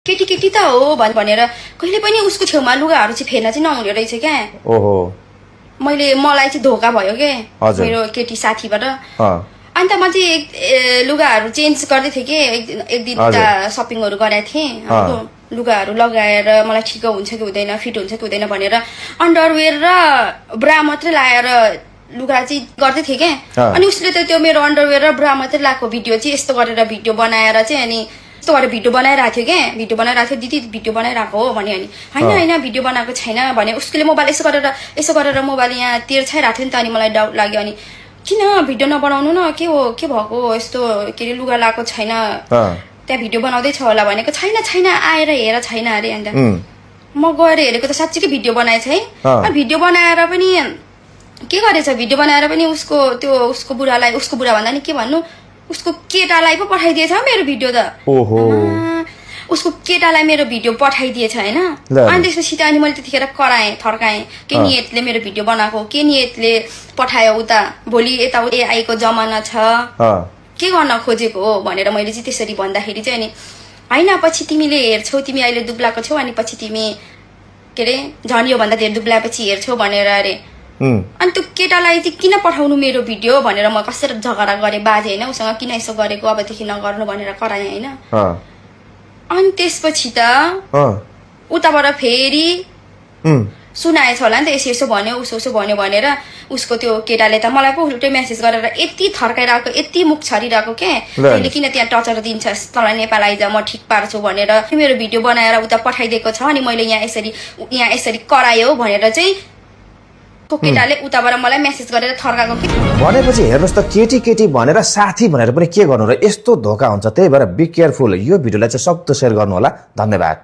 केटी केटी त हो भनेर कहिले पनि उसको छेउमा लुगाहरू चाहिँ फेर्न चाहिँ नहुने रहेछ क्या। ओहो मलाई चाहिँ धोका भयो के मेरो केटी साथीबाट। अन्त म चाहिँ लुगाहरू चेन्ज गर्दै थिएँ कि एक दिन सपिङहरू गरेको थिएँ। लुगाहरू लगाएर मलाई ठिक हुन्छ कि हुँदैन, फिट हुन्छ कि हुँदैन भनेर अन्डरवेयर र ब्रा मात्रै लाएर लुगा चाहिँ गर्दै थिएँ क्या। अनि उसले त त्यो मेरो अन्डरवेयर र ब्रा मात्रै लगाएको भिडियो चाहिँ यस्तो गरेर भिडियो बनाएर चाहिँ अनि यस्तो गरेर भिडियो बनाइरहेको थियो क्या। भिडियो बनाइरहेको थियो, दिदी भिडियो बनाइरहेको हो भने अनि होइन होइन भिडियो बनाएको छैन भने उसले मोबाइल यसो गरेर मोबाइल यहाँ तेर्छाइरहेको थियो नि त। अनि मलाई डाउट लाग्यो, अनि किन भिडियो नबनाउनु न, के हो के भएको यस्तो के अरे लुगा लगाएको छैन त्यहाँ भिडियो बनाउँदैछ होला भनेको। छैन आएर हेर छैन अरे। अन्त म गएर हेरेको त साँच्चीकै भिडियो बनाएछ है। भिडियो बनाएर पनि के गरेछ, भिडियो बनाएर पनि उसको बुढालाई, उसको बुढा भन्दा नि के भन्नु, उसको केटालाई पो पठाइदिएछ मेरो भिडियो त। उसको केटालाई मेरो भिडियो पठाइदिएछ होइन। अनि त्यसपछि त अनि मैले त्यतिखेर थर्काएँ के नियतले मेरो भिडियो बनाएको, के नियतले पठायो उता, भोलि यता एआईको जमाना छ के गर्न खोजेको हो भनेर मैले चाहिँ त्यसरी भन्दाखेरि चाहिँ अनि होइन पछि तिमीले हेर्छौ, तिमी अहिले दुब्लाको छौ अनि पछि तिमी के अरे झन् यो भन्दा धेरै दुब्लाएपछि हेर्छौ भनेर अरे। अनि त्यो केटालाई चाहिँ किन पठाउनु मेरो भिडियो भनेर म कसरी झगडा गरेँ बाजे होइन, उसँग किन यसो गरेको, अबदेखि नगर्नु भनेर कराएँ होइन। अनि त्यसपछि त उताबाट फेरि सुनाएछ होला नि त, यसो भन्यो उसो भन्यो भनेर उसको त्यो केटाले त मलाई पो उल्टै मेसेज गरेर यति थर्काइरहेको, यति मुख छरिरहेको क्या। तैँले किन त्यहाँ टचर दिन्छस्, तँलाई नेपाल आइज म ठिक पार्छु भनेर मेरो भिडियो बनाएर उता पठाइदिएको छ अनि मैले यहाँ यसरी करायो भनेर चाहिँ केटाले उताबाट मलाई मेसेज गरेर थर्काएको कि। भनेपछि हेर्नुहोस् त केटी केटी भनेर साथी भनेर पनि के गर्नु र, यस्तो धोका हुन्छ। त्यही भएर बी केयरफुल। यो भिडियोलाई चाहिँ सक्दो सेयर गर्नु होला। धन्यवाद।